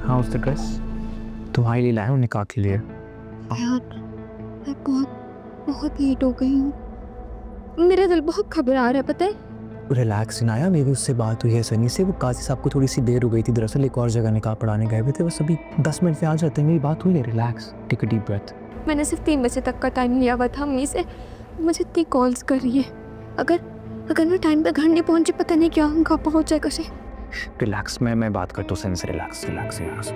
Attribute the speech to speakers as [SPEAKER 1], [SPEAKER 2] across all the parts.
[SPEAKER 1] How is the dress? तुम्हारे लिए लाया हूँ निकाह के लिए।
[SPEAKER 2] यार मैं बहुत लेट हो गई हूँ, मेरा दिल बहुत घबरा रहा है, पता है।
[SPEAKER 1] रिलैक्स इनाया, मेरी उससे बात हुई है सनी से। वो काजी साहब को थोड़ी सी देर हो गई थी, दरअसल एक और जगह निकाह पढ़ाने गए हुए थे। बस अभी 10 मिनट में आ जाते हैं। मेरी बात हुई है। Relax, take a deep breath.
[SPEAKER 2] मैंने सिर्फ 3 बजे तक का टाइम लिया हुआ था अम्मी से। मुझे इतनी कॉल्स कर रही है, अगर मैं टाइम पे घर नहीं पहुंची, पता नहीं क्या हम कहाँ पहुंच जाएगा। से
[SPEAKER 1] रिलैक्स, मैं बात करता हूँ सनी से। Relax relax relax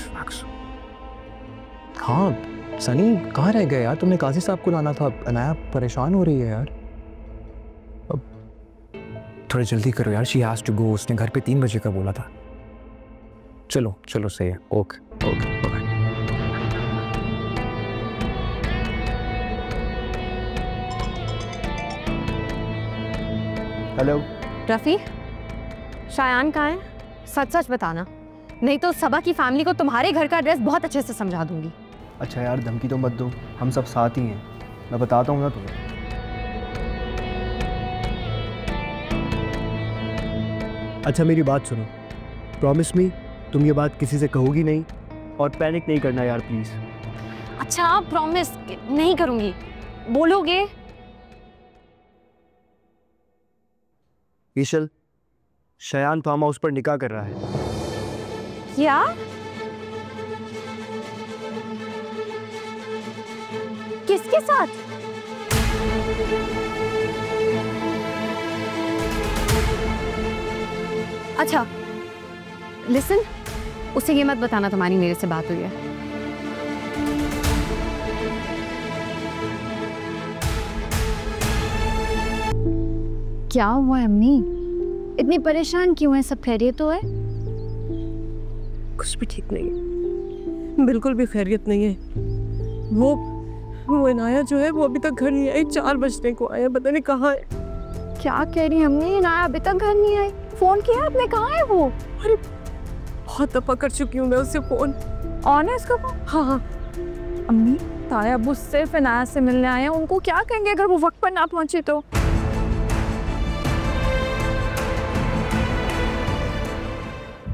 [SPEAKER 1] relax. हाँ सनी, कहाँ रह गए यार? तुमने काजी साहब को लाना था। अनाया परेशान हो रही है यार। अब थोड़ी जल्दी करो यार। She has to go. उसने घर पे 3 बजे का बोला था। चलो चलो, सही है। Okay okay bye.
[SPEAKER 3] Hello
[SPEAKER 4] Rafi, Shayan कहाँ है? सच सच बताना, नहीं तो सबा की फैमिली को तुम्हारे घर का एड्रेस बहुत अच्छे से समझा दूंगी।
[SPEAKER 3] अच्छा यार, धमकी तो मत दो, हम सब साथ ही हैं। मैं बताता हूँ ना तुम्हें। अच्छा मेरी बात सुनो, प्रॉमिस मी, तुम ये बात किसी से कहोगी नहीं और पैनिक नहीं करना यार प्लीज़।
[SPEAKER 4] अच्छा प्रॉमिस नहीं करूंगी। बोलोगे?
[SPEAKER 3] ईशल, शयान फार्म हाउस पर निकाह कर रहा है।
[SPEAKER 4] क्या? किसके साथ? अच्छा लिसन, उसे ये मत बताना तुम्हारी मेरे से बात हुई है।
[SPEAKER 2] क्या हुआ अम्मी? इतनी परेशान क्यों है? सब खैरियत तो है?
[SPEAKER 5] कुछ भी ठीक नहीं है, बिल्कुल भी खैरियत नहीं है। वो इनाया जो है वो अभी तक घर नहीं आई। 4 बजने को आया, पता नहीं कहाँ है।
[SPEAKER 2] क्या कह रही है अम्मी? इनाया अभी तक घर नहीं आई? फोन किया आपने? कहाँ है वो?
[SPEAKER 5] अरे बहुत दफा कर चुकी हूँ मैं उससे फोन।
[SPEAKER 2] ऑन है उसका फोन?
[SPEAKER 5] हाँ।
[SPEAKER 2] अम्मी, ताया अब्बू सिर्फ इनाया से मिलने आए हैं, उनको क्या कहेंगे अगर वो वक्त पर ना पहुंचे तो?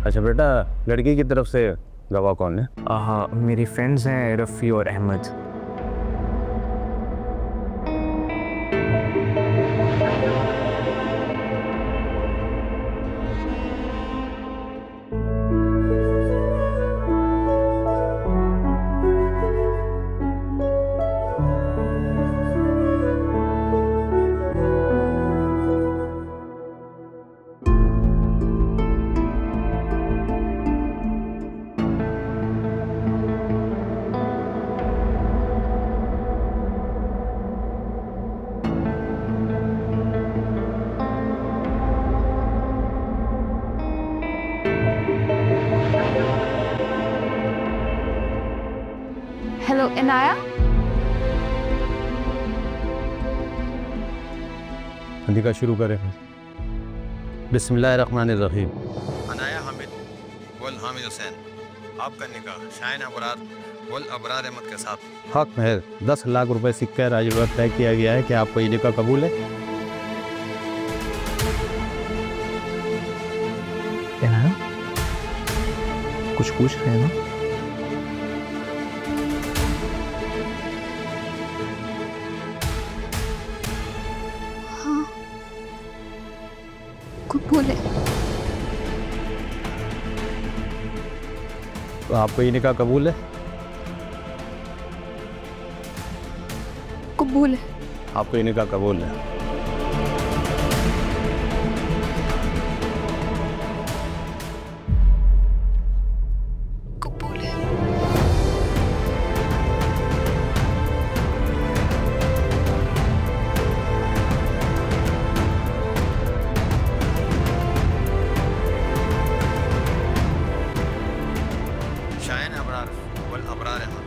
[SPEAKER 6] अच्छा बेटा, लड़की की तरफ से गवाह कौन है?
[SPEAKER 1] हाँ, मेरे फ्रेंड्स हैं रफ़ी और अहमद।
[SPEAKER 2] हेलो इनाया।
[SPEAKER 6] निकाह शुरू करें। बिस्मिल्लाहिर्रहमानिर्रहीम।
[SPEAKER 7] अनाया हामिद वल हामिद हुसैन, आपका निकाह शायन अबरार वल अबरार अहमद के साथ।
[SPEAKER 6] हक महर 10 लाख रुपए सिक्का राजवत तय किया गया है कि आपको ये निकाह कबूल है?
[SPEAKER 1] इनाया, कुछ पूछ रहे हैं ना?
[SPEAKER 2] कबूल है।
[SPEAKER 6] तो आपको ये निकाह कबूल है?
[SPEAKER 2] कबूल है।
[SPEAKER 6] आपको ये निकाह कबूल है?
[SPEAKER 2] कबूल है।
[SPEAKER 7] शायन अबरार वल अबरार अहमद,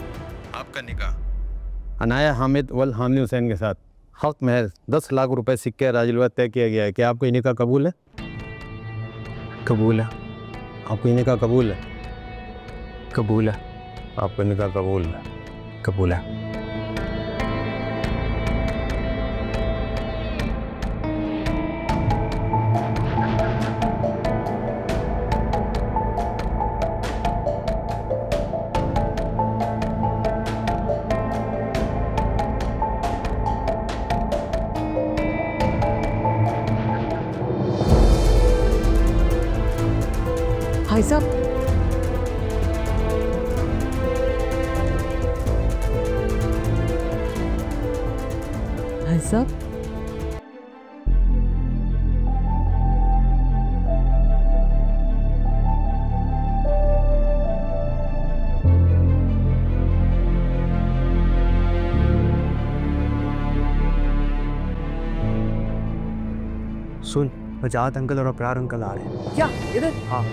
[SPEAKER 7] आपका निकाह
[SPEAKER 6] अनाया हामिद वल हामिद हुसैन के साथ हक महर 10 लाख रुपए सिक्के राजवत तय किया गया है कि आपको ये निकाह कबूल है?
[SPEAKER 1] कबूल है।
[SPEAKER 6] आपको ये निकाह कबूल है?
[SPEAKER 1] कबूल है।
[SPEAKER 6] आपको ये निकाह कबूल है?
[SPEAKER 1] कबूल है।
[SPEAKER 2] भाई साहब, भाई साहब,
[SPEAKER 3] सुन, वजाहत अंकल और अबरार अंकल आ रहे हैं।
[SPEAKER 1] क्या इधर?
[SPEAKER 3] हाँ।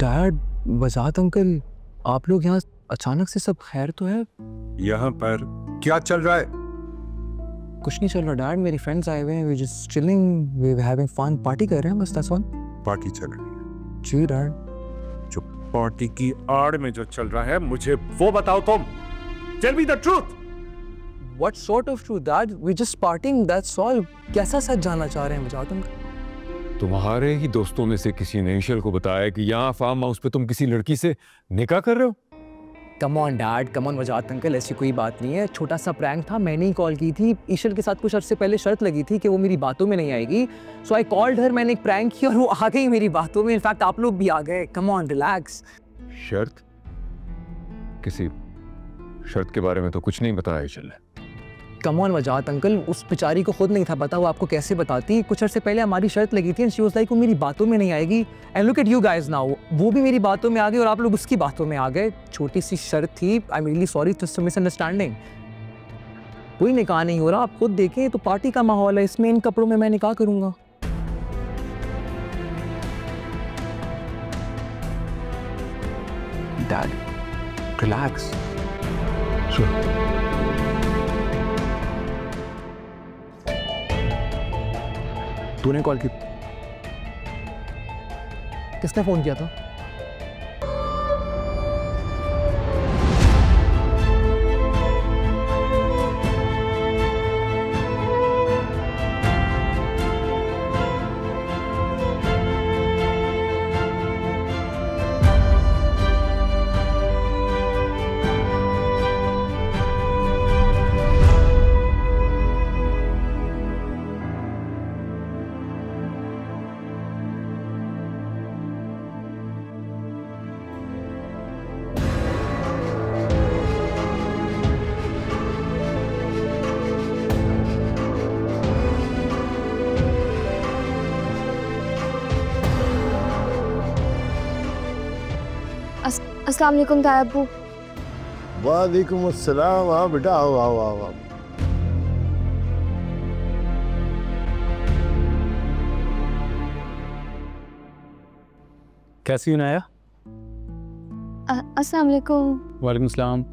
[SPEAKER 1] डैड, वजाहत अंकल, आप लोग यहाँ अचानक से, सब खैर तो है?
[SPEAKER 8] यहाँ पर क्या चल रहा है?
[SPEAKER 1] कुछ नहीं चल रहा डैड, मेरी फ्रेंड्स आए हुए हैं, we just chilling, we having fun, party कर रहे हैं बस, दैट्स ऑल।
[SPEAKER 8] पार्टी चल रही है?
[SPEAKER 1] जी डैड।
[SPEAKER 8] जो पार्टी की आड़ में जो चल रहा है मुझे वो बताओ तुम। Tell me the truth.
[SPEAKER 1] What sort of truth, Dad? We just partying, that's all. कैसा सच जानना चाह रहे हैं वजाहत अंकल?
[SPEAKER 9] तुम्हारे ही दोस्तों में से किसी ने ईशल को बताया कि यहाँ फार्म हाउस पे तुम किसी लड़की से निकाह कर रहे हो?
[SPEAKER 1] Come on Dad, come on Wajahat uncle, ऐसी कोई बात नहीं है, छोटा सा प्रैंक था, मैंने ही कॉल की थी। ईशल के साथ कुछ अर्से पहले शर्त लगी थी कि वो मेरी बातों में नहीं आएगी, सो आई कॉल्ड हर, मैंने एक प्रैंक किया और वो आ गई मेरी बातों में। इनफैक्ट आप लोग भी आ गए। Come on, relax.
[SPEAKER 9] शर्त? किसी शर्त के बारे में तो कुछ नहीं बताया ईशल ने।
[SPEAKER 1] Come on वजाहत अंकल, उस बेचारी को खुद नहीं था पता, वो आपको कैसे बताती? कुछ अर्से पहले हमारी शर्त लगी थी एंड शी वाज लाइक वो मेरी बातों में नहीं आएगी, and look at you guys now, वो भी मेरी बातों में आ गई और आप लोग उसकी बातों में आ गए। छोटी सी शर्त थी, I am really sorry, just a misunderstanding. कोई निकाह नहीं हो रहा, आप खुद देखें, तो पार्टी का माहौल है, इसमें इन कपड़ों में मैं निकाह करूंगा? Dad, relax. तूने कॉल की? किसने फोन किया था?
[SPEAKER 2] अस्सलाम वालेकुम ताया अब्बू।
[SPEAKER 10] वालेकुम अस्सलाम। हाँ बेटा, आओ आओ आओ आओ।
[SPEAKER 3] कैसी हो नाया?
[SPEAKER 2] अस्सलाम वालेकुम।
[SPEAKER 3] वालेकुम सलाम।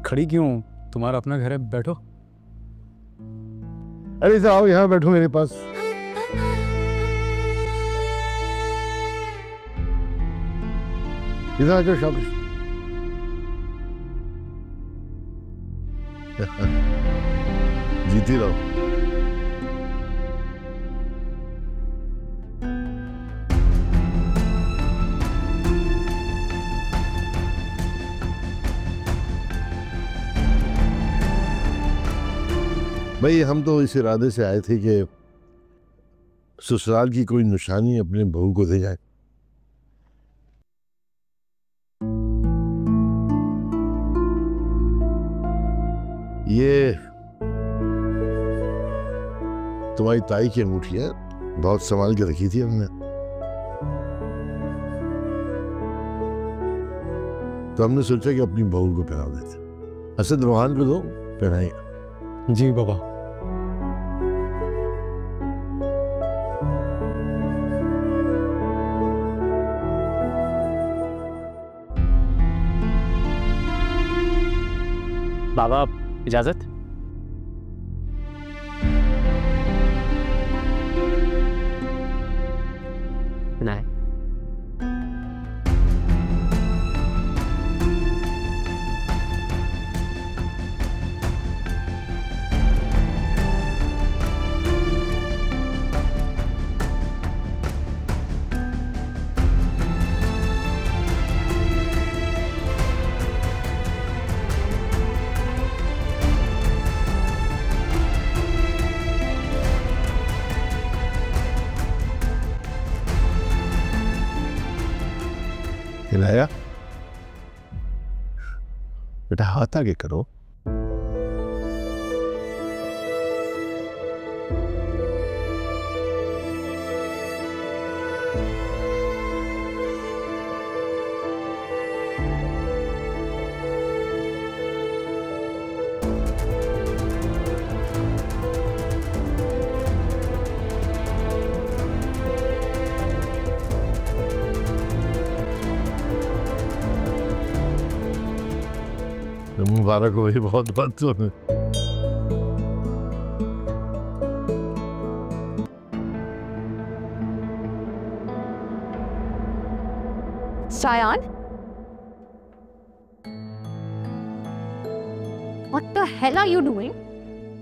[SPEAKER 3] खड़ी क्यों? तुम्हारा अपना घर है, बैठो।
[SPEAKER 10] अरे आओ यहाँ बैठो मेरे पास। इधर आ जाओ शाबाश। जीती रहो। भाई हम तो इस इरादे से आए थे कि ससुराल की कोई निशानी अपने बहू को दे जाए। ये तुम्हारी ताई की अंगूठी है, बहुत संभाल के रखी थी हमने, तो हमने सोचा कि अपनी बहू को पहना देते। असद रोहान को दो, पहनाएगा।
[SPEAKER 3] जी बाबा। बाबा इजाजत। नहीं।
[SPEAKER 10] इनाया बेटा हाथ आगे करो। मुबारक हो भाई, बहुत बहुत तुम्हें।
[SPEAKER 4] Shayan, What the hell are you doing?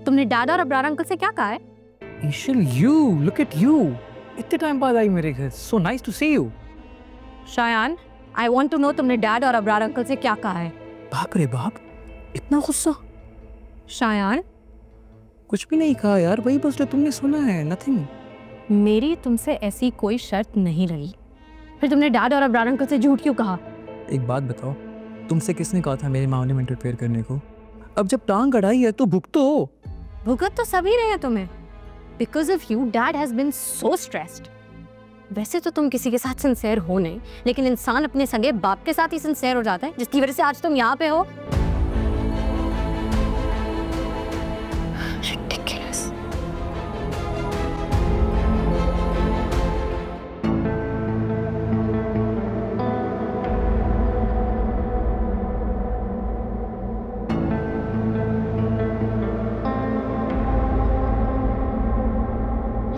[SPEAKER 4] तुमने डैड और अब्रार अंकल से क्या कहा है?
[SPEAKER 1] Eshal, you look at you, इतने टाइम बाद आई मेरे घर। So nice to see you.
[SPEAKER 4] Shayan, I want to know तुमने डैड और अब्रार अंकल से क्या कहा है?
[SPEAKER 1] बाप रे बाप, इतना गुस्सा।
[SPEAKER 4] शायान,
[SPEAKER 1] कुछ भी नहीं कहा यार, वही बस जो तुमने सुना है, नथिंग।
[SPEAKER 4] मेरी तुमसे ऐसी कोई शर्त नहीं रही, फिर तुमने डैड और अब्रार अंकल से झूठ क्यों कहा?
[SPEAKER 1] एक बात बताओ, तुमसे किसने कहा था मेरे मामले में इंटरफेयर करने को? अब जब टांग अड़ाई है तो भुगतो।
[SPEAKER 4] भुगत तो सभी रहे हैं तुम्हें। Because of you, Dad has been so stressed. वैसे तो तुम किसी के साथ सिंसेयर हो नहीं, लेकिन इंसान अपने सगे बाप के साथ ही सिंसेयर हो जाता है, जिसकी वजह से आज तुम यहाँ पे हो। Ridiculous.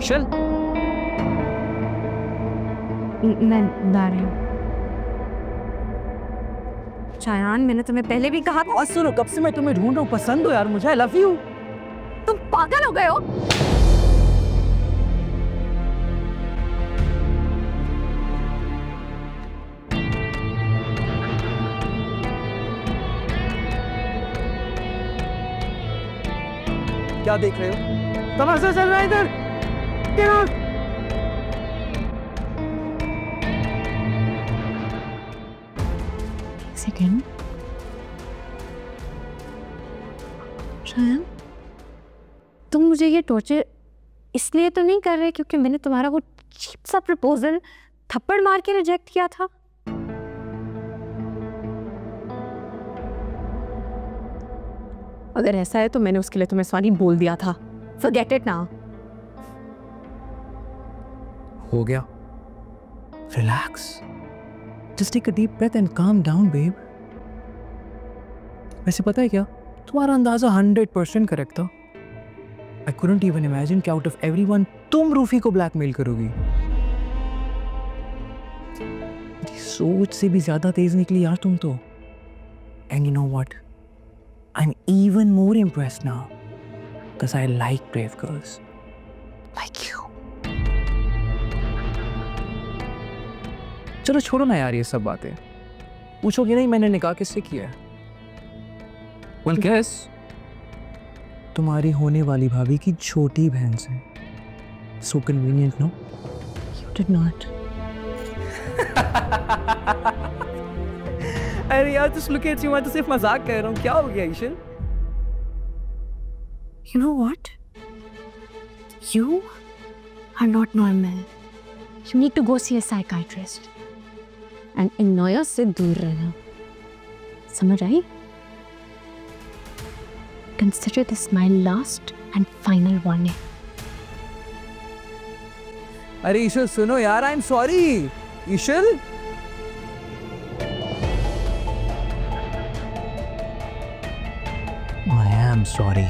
[SPEAKER 1] चल,
[SPEAKER 4] मैं ला रही हूँ। शायान, मैंने तुम्हें पहले भी कहा था।
[SPEAKER 1] और सुनो, कब से मैं तुम्हें ढूंढ रहा हूँ, पसंद हो यार मुझे, आई लव यू।
[SPEAKER 4] तुम पागल हो गए हो?
[SPEAKER 1] क्या देख रहे हो? तमाशा चल रहा है इधर। Get out!
[SPEAKER 2] सेकेंड, शायन,
[SPEAKER 4] तुम मुझे ये टॉर्चर इसलिए तो नहीं कर रहे क्योंकि मैंने तुम्हारा वो चीप सा प्रपोजल थप्पड़ मार के रिजेक्ट किया था? अगर ऐसा है तो मैंने उसके लिए तुम्हें सॉरी बोल दिया था। Forget it now.
[SPEAKER 1] हो गया। Relax. Just take a deep breath and calm down, babe. वैसे पता है क्या? तुम्हारा अंदाजा 100% करेक्ट था। I couldn't even imagine कि out of everyone तुम रूफी को ब्लैकमेल करोगी। सोच से भी ज्यादा तेज निकली यार तुम तो। And you know what? I'm even more impressed now because I like brave girls like you. चलो छोड़ो ना यार ये सब बातें। पूछोगे नहीं मैंने निकाह किससे किया है? Well, guess. तुम्हारी होने वाली भाभी की छोटी बहन से। So convenient, no?
[SPEAKER 2] you did not.
[SPEAKER 1] अरे यार just look at you, मैं तो सिर्फ मजाक कर रहा हूँ। क्या हो गया ईशल?
[SPEAKER 2] You know what? You are not normal. You need to go see a psychiatrist.
[SPEAKER 4] And इन नॉयर्स से दूर रहना, समझ आई?
[SPEAKER 2] Consider this my last and final warning.
[SPEAKER 1] अरे ईशल सुनो यार, I'm sorry. ईशल? I am sorry.